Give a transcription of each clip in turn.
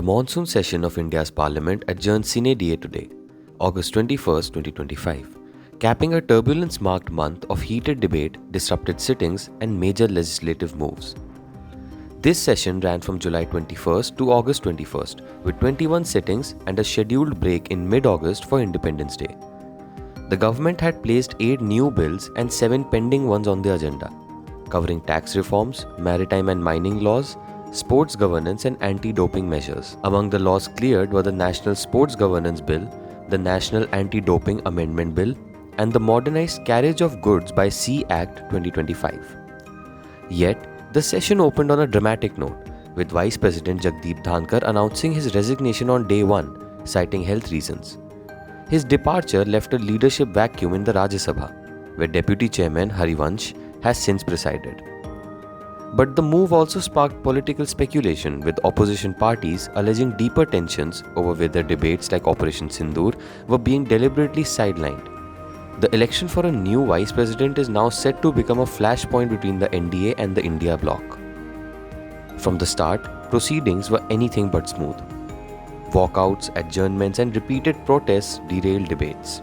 The Monsoon Session of India's Parliament adjourned sine die today, August 21st, 2025, capping a turbulence-marked month of heated debate, disrupted sittings, and major legislative moves. This session ran from July 21st to August 21st, with 21 sittings and a scheduled break in mid-August for Independence Day. The government had placed 8 new bills and 7 pending ones on the agenda, covering tax reforms, maritime and mining laws, sports governance and anti-doping measures. Among the laws cleared were the National Sports Governance Bill, the National Anti-Doping Amendment Bill, and the Modernized Carriage of Goods by Sea Act 2025. Yet, the session opened on a dramatic note, with Vice President Jagdeep Dhankar announcing his resignation on day 1, citing health reasons. His departure left a leadership vacuum in the Rajya Sabha, where Deputy Chairman Harivansh has since presided. But the move also sparked political speculation, with opposition parties alleging deeper tensions over whether debates like Operation Sindoor were being deliberately sidelined. The election for a new vice president is now set to become a flashpoint between the NDA and the India bloc. From the start, proceedings were anything but smooth. Walkouts, adjournments, and repeated protests derailed debates.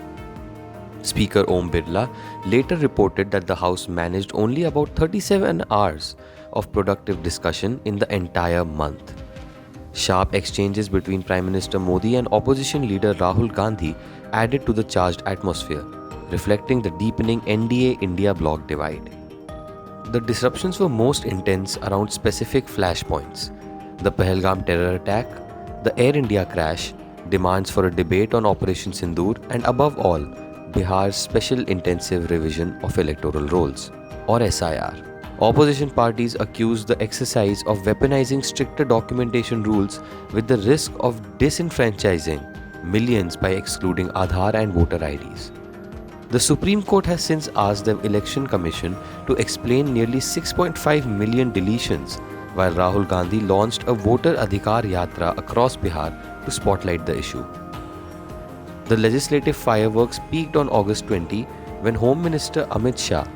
Speaker Om Birla later reported that the House managed only about 37 hours of productive discussion in the entire month. Sharp exchanges between Prime Minister Modi and opposition leader Rahul Gandhi added to the charged atmosphere, reflecting the deepening NDA-India bloc divide. The disruptions were most intense around specific flashpoints: the Pahalgam terror attack, the Air India crash, demands for a debate on Operation Sindoor, and above all, Bihar's Special Intensive Revision of Electoral Rolls, or SIR. Opposition parties accused the exercise of weaponizing stricter documentation rules with the risk of disenfranchising millions by excluding Aadhaar and voter IDs. The Supreme Court has since asked the Election Commission to explain nearly 6.5 million deletions, while Rahul Gandhi launched a voter Adhikar Yatra across Bihar to spotlight the issue. The legislative fireworks peaked on August 20 when Home Minister Amit Shah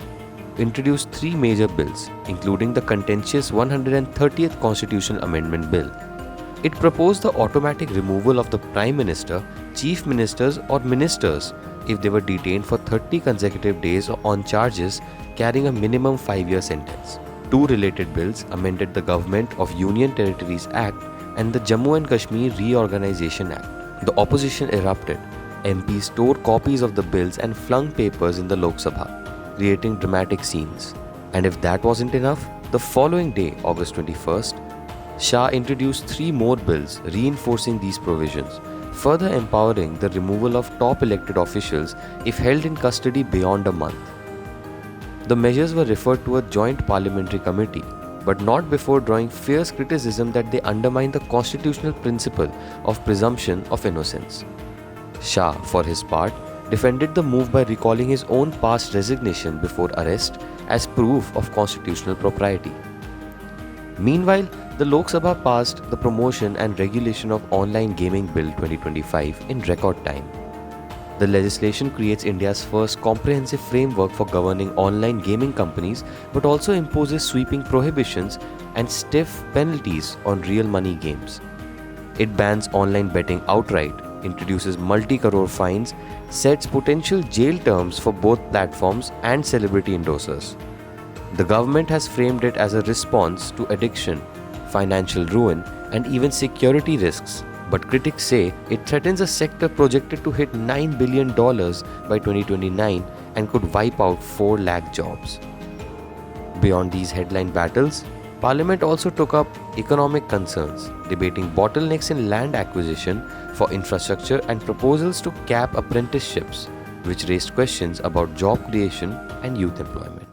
introduced 3 major bills, including the contentious 130th Constitutional Amendment Bill. It proposed the automatic removal of the Prime Minister, Chief Ministers, or Ministers if they were detained for 30 consecutive days on charges carrying a minimum 5-year sentence. 2 related bills amended the Government of Union Territories Act and the Jammu and Kashmir Reorganization Act. The opposition erupted. MPs tore copies of the bills and flung papers in the Lok Sabha, creating dramatic scenes. And if that wasn't enough, the following day, August 21st, Shah introduced 3 more bills reinforcing these provisions, further empowering the removal of top elected officials if held in custody beyond a month. The measures were referred to a joint parliamentary committee, but not before drawing fierce criticism that they undermine the constitutional principle of presumption of innocence. Shah, for his part, defended the move by recalling his own past resignation before arrest as proof of constitutional propriety. Meanwhile, the Lok Sabha passed the Promotion and Regulation of Online Gaming Bill 2025 in record time. The legislation creates India's first comprehensive framework for governing online gaming companies, but also imposes sweeping prohibitions and stiff penalties on real money games. It bans online betting outright, introduces multi-crore fines, sets potential jail terms for both platforms and celebrity endorsers. The government has framed it as a response to addiction, financial ruin, and even security risks, but critics say it threatens a sector projected to hit $9 billion by 2029 and could wipe out 4 lakh jobs. Beyond these headline battles, Parliament also took up economic concerns, debating bottlenecks in land acquisition for infrastructure and proposals to cap apprenticeships, which raised questions about job creation and youth employment.